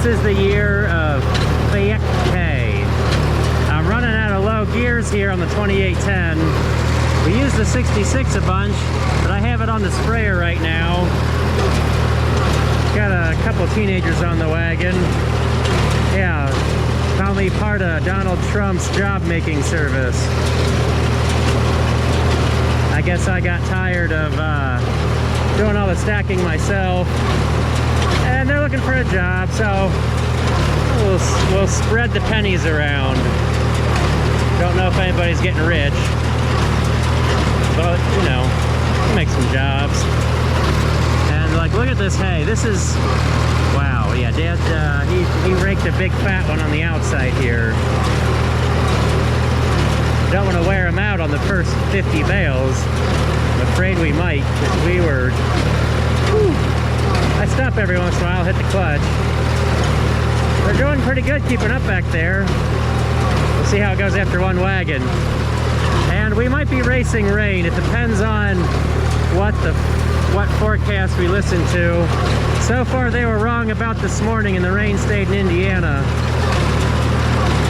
is the year of Fiat K. I'm running out of low gears here on the 2810. We use the 66 a bunch, but I have it on the sprayer right now. Got a couple teenagers on the wagon. Yeah, found me part of Donald Trump's job-making service. I guess I got tired of doing all the stacking myself, and they're looking for a job, so we'll spread the pennies around. Don't know if anybody's getting rich, but you know, make some jobs. And like, look at this hay. This is, wow, yeah, Dad, he raked a big fat one on the outside here. Don't want to wear them out on the first 50 bales. I'm afraid we might, because we were, whew, I stop every once in a while, hit the clutch. We're doing pretty good keeping up back there. We'll see how it goes after one wagon. And we might be racing rain. It depends on what forecast we listen to. So far they were wrong about this morning and the rain stayed in Indiana.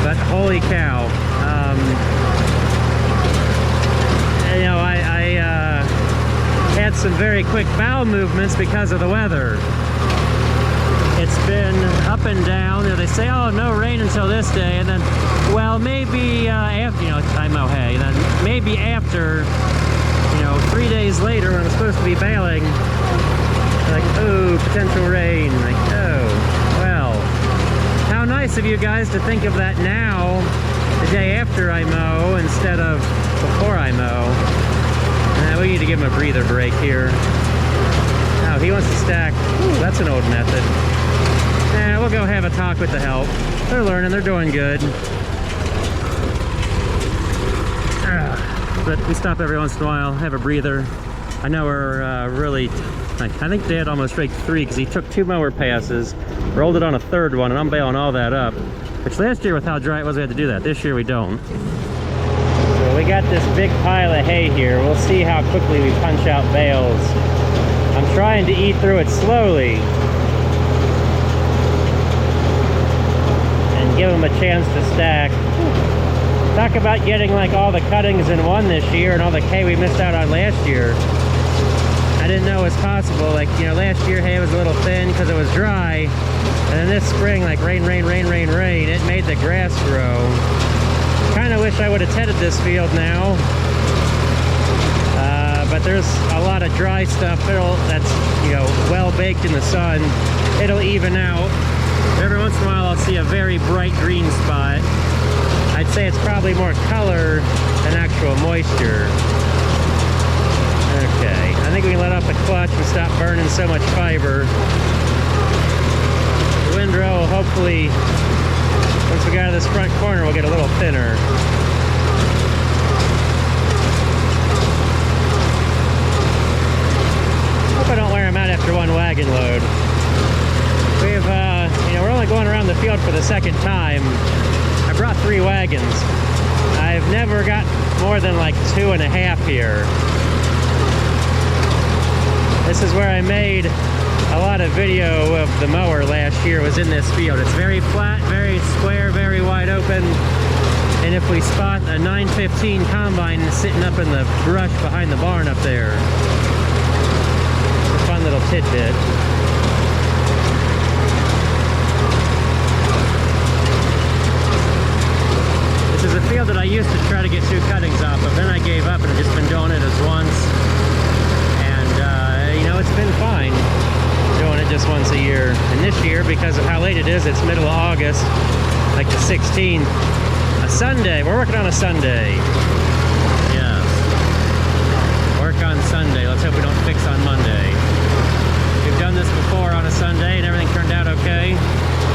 But holy cow. You know, I had some very quick bowel movements because of the weather. It's been up and down. You know, they say, oh, no rain until this day, and then, well, maybe after, you know, I mow hay, then maybe after, you know, 3 days later when I'm supposed to be bailing, like, oh, potential rain. Like, oh, well, how nice of you guys to think of that now, the day after I mow, instead of before I mow. We need to give him a breather break here. Oh, he wants to stack. Ooh, that's an old method. We'll go have a talk with the help. They're learning, they're doing good. But we stop every once in a while, have a breather. I know we're really, I think Dad almost raked 3 because he took 2 mower passes, rolled it on a 3rd one, and I'm bailing all that up. Which last year with how dry it was, we had to do that. This year we don't. So we got this big pile of hay here. We'll see how quickly we punch out bales. I'm trying to eat through it slowly and give them a chance to stack. Talk about getting like all the cuttings in one this year and all the hay we missed out on last year. I didn't know it was possible. Like, you know, last year hay was a little thin because it was dry. And then this spring, like rain, rain, rain, rain, rain, it made the grass grow. Kind of wish I would have tedded this field now. But there's a lot of dry stuff that's, you know, well baked in the sun. It'll even out. Every once in a while I'll see a very bright green spot. I'd say it's probably more color than actual moisture. Okay, I think we can let off the clutch and stop burning so much fiber. The windrow will hopefully, once we get out of this front corner, we'll get a little thinner. Hope I don't wear them out after one wagon load. We've, you know, we're only going around the field for the 2nd time. I brought 3 wagons. I've never got more than like 2.5 here. This is where I made a lot of video of the mower last year, was in this field. It's very flat, very square, very wide open. And if we spot a 915 combine sitting up in the brush behind the barn up there, it's a fun little tidbit. This is a field that I used to try to get 2 cuttings off of, then I gave up and I've just been doing it as once. And, you know, it's been fine doing it just once a year. And this year, because of how late it is, it's middle of August, like the 16th. A Sunday, we're working on a Sunday. Yes. Work on Sunday, let's hope we don't fix on Monday. We've done this before on a Sunday and everything turned out okay.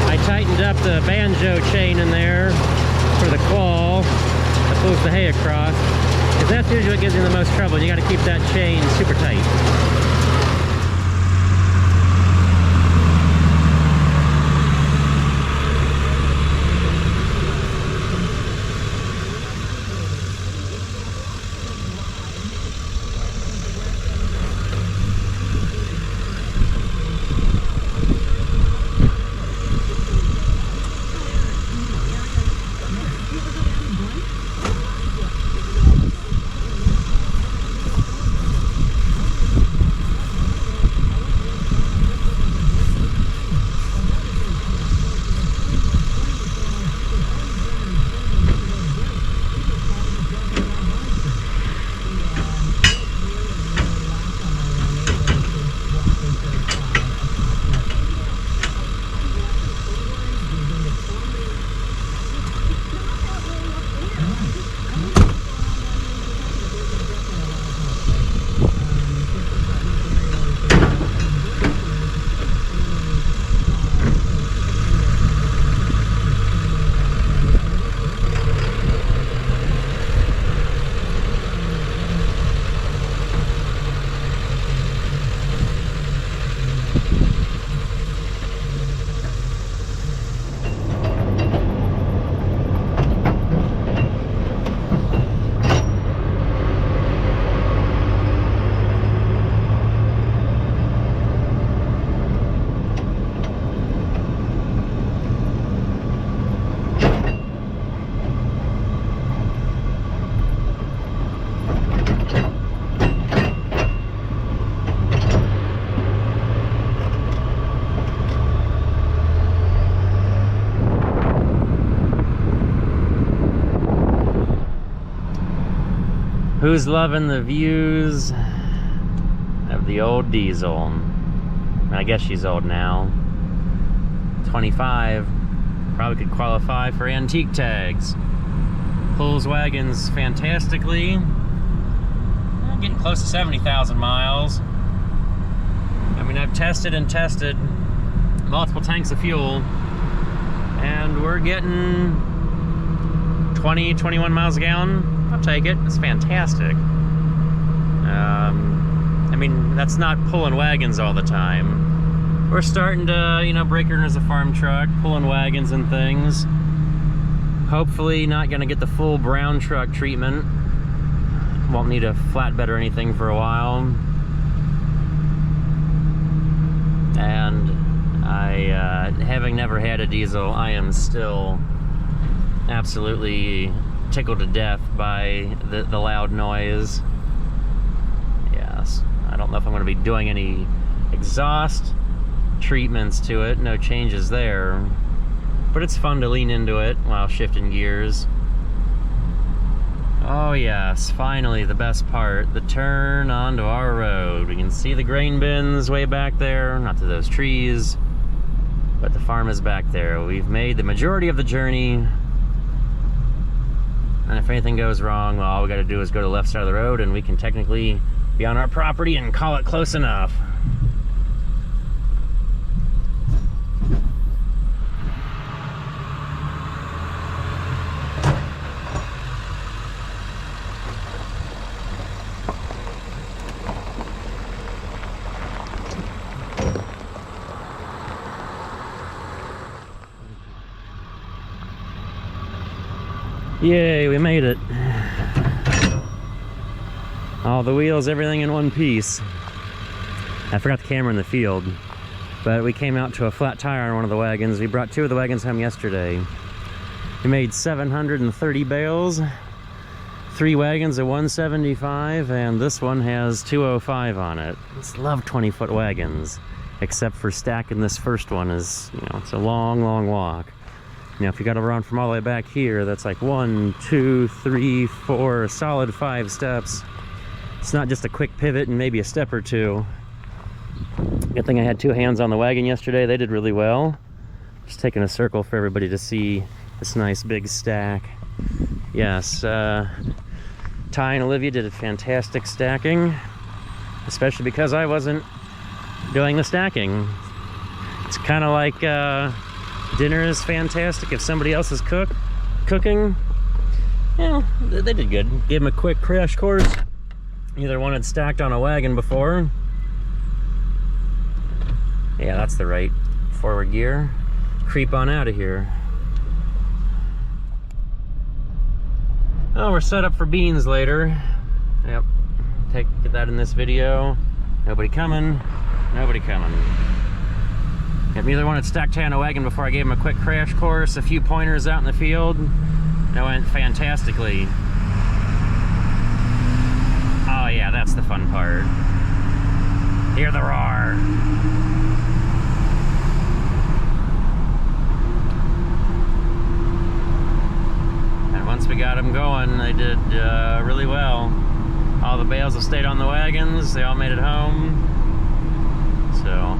I tightened up the banjo chain in there for the claw that pulls the hay across, because that's usually what gives you the most trouble. You got to keep that chain super tight. Who's loving the views of the old diesel? I guess she's old now. 25. Probably could qualify for antique tags. Pulls wagons fantastically. Getting close to 70,000 miles. I mean, I've tested and tested multiple tanks of fuel, and we're getting 20, 21 miles a gallon. I'll take it. It's fantastic. I mean, that's not pulling wagons all the time. We're starting to, you know, break her in as a farm truck, pulling wagons and things. Hopefully not gonna get the full brown truck treatment. Won't need a flatbed or anything for a while. And I, having never had a diesel, I am still absolutely tickled to death by the loud noise. Yes, I don't know if I'm going to be doing any exhaust treatments to it, no changes there, but it's fun to lean into it while shifting gears. Oh yes, finally the best part, the turn onto our road. We can see the grain bins way back there, not to those trees, but the farm is back there. We've made the majority of the journey. And if anything goes wrong, well, all we got to do is go to the left side of the road and we can technically be on our property and call it close enough. Yay, we made it. All the wheels, everything in one piece. I forgot the camera in the field, but we came out to a flat tire on one of the wagons. We brought two of the wagons home yesterday. We made 730 bales, 3 wagons of 175, and this one has 205 on it. I just love 20-foot wagons, except for stacking this first one is, you know, it's a long, long walk. Now, if you got to run from all the way back here, that's like 1, 2, 3, 4, a solid 5 steps. It's not just a quick pivot and maybe a step or two. Good thing I had 2 hands on the wagon yesterday. They did really well. Just taking a circle for everybody to see this nice big stack. Yes, Ty and Olivia did a fantastic stacking, especially because I wasn't doing the stacking. It's kind of like dinner is fantastic if somebody else is cooking. Yeah, they did good. Gave them a quick crash course. Either one had stacked on a wagon before. Yeah, that's the right forward gear. Creep on out of here. Oh, we're set up for beans later. Yep, get that in this video. Nobody coming, nobody coming. Yep, neither one had stacked on a wagon before I gave him a quick crash course, a few pointers out in the field. That went fantastically. Oh yeah, that's the fun part. Hear the roar. And once we got them going, they did really well. All the bales have stayed on the wagons, they all made it home. So,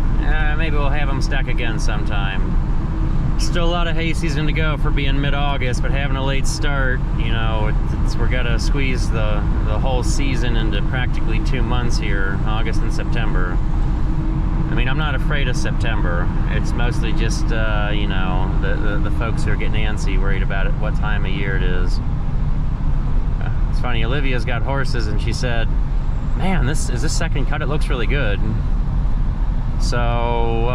maybe we'll have them stack again sometime. Still a lot of hay season to go for being mid-August, but having a late start, you know, we're gonna squeeze the whole season into practically 2 months here, August and September. I mean, I'm not afraid of September. It's mostly just, you know, the folks who are getting antsy, worried about it, what time of year it is. It's funny, Olivia's got horses, and she said, man, this second cut, it looks really good. So,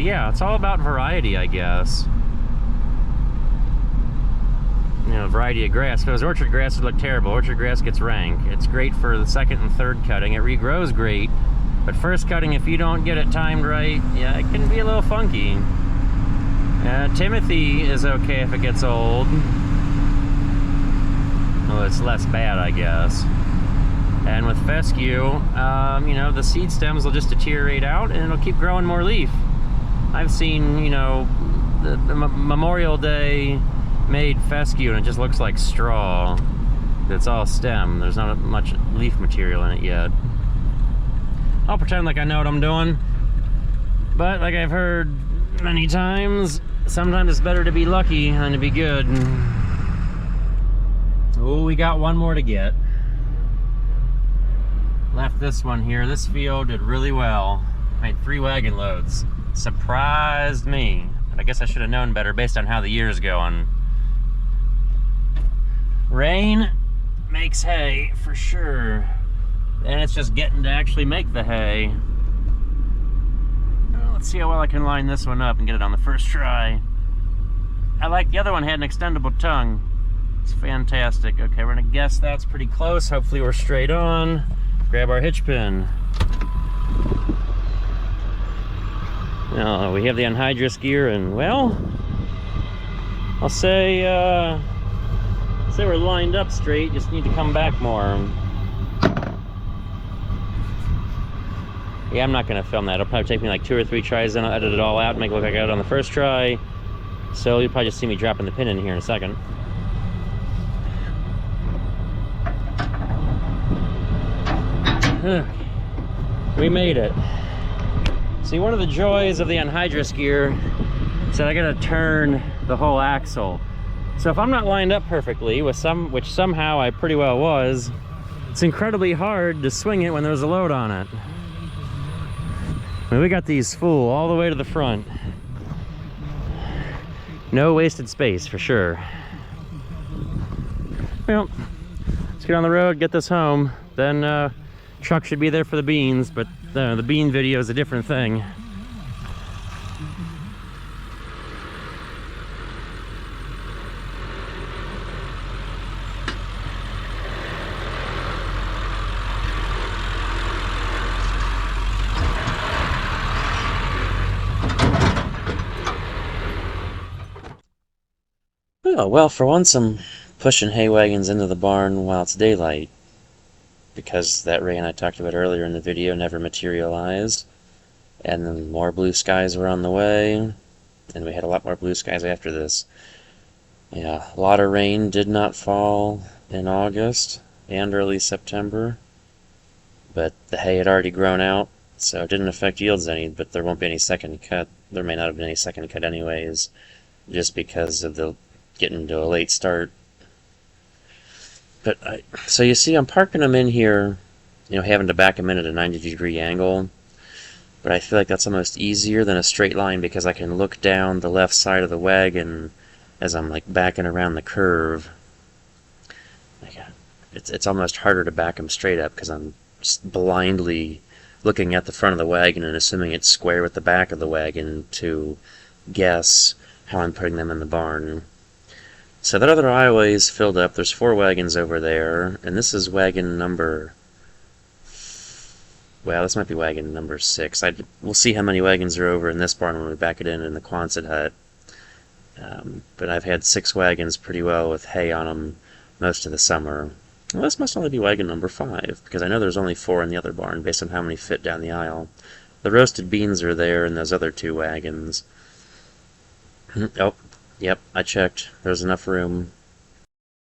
yeah, it's all about variety, I guess. You know, variety of grass. If it was orchard grass, it would look terrible. Orchard grass gets rank. It's great for the second and third cutting. It regrows great. But first cutting, if you don't get it timed right, yeah, it can be a little funky. Timothy is okay if it gets old. Well, it's less bad, I guess. And with fescue, you know, the seed stems will just deteriorate out and it'll keep growing more leaf. I've seen, you know, the Memorial Day made fescue and it just looks like straw. It's all stem. There's not much leaf material in it yet. I'll pretend like I know what I'm doing. But like I've heard many times, sometimes it's better to be lucky than to be good. Oh, we got one more to get. Left this one here. This field did really well. Made 3 wagon loads. Surprised me. But I guess I should have known better based on how the year's going. Rain makes hay for sure. And it's just getting to actually make the hay. Let's see how well I can line this one up and get it on the first try. I like the other one had an extendable tongue. It's fantastic. Okay, we're gonna guess that's pretty close. Hopefully we're straight on. Grab our hitch pin. Now we have the anhydrous gear, and well, I'll say we're lined up straight. Just need to come back more. Yeah, I'm not gonna film that. It'll probably take me like 2 or 3 tries, then I'll edit it all out and make it look like I got it on the first try. So you'll probably just see me dropping the pin in here in a second. We made it. See, one of the joys of the anhydrous gear is that I gotta turn the whole axle. So if I'm not lined up perfectly, which somehow I pretty well was, it's incredibly hard to swing it when there's a load on it. I mean, we got these full all the way to the front. No wasted space for sure. Well, let's get on the road, get this home. Then truck should be there for the beans, but the bean video is a different thing. Oh, well, for once I'm pushing hay wagons into the barn while it's daylight, because that rain I talked about earlier in the video never materialized, and then more blue skies were on the way, and we had a lot more blue skies after this. Yeah, a lot of rain did not fall in August and early September, but the hay had already grown out, so it didn't affect yields any, but there won't be any second cut. There may not have been any second cut anyways, just because of the getting to a late start. But so you see, I'm parking them in here, having to back them in at a 90-degree angle. But I feel like that's almost easier than a straight line, because I can look down the left side of the wagon as I'm like backing around the curve. It's almost harder to back them straight up, because I'm just blindly looking at the front of the wagon and assuming it's square with the back of the wagon to guess how I'm putting them in the barn. So that other aisleway is filled up. There's 4 wagons over there, and this is wagon number... Well, this might be wagon number 6. We'll see how many wagons are over in this barn when we back it in the Quonset hut. But I've had 6 wagons pretty well with hay on them most of the summer. Well, this must only be wagon number 5, because I know there's only 4 in the other barn based on how many fit down the aisle. The roasted beans are there in those other 2 wagons. Oh. Yep, I checked. There's enough room.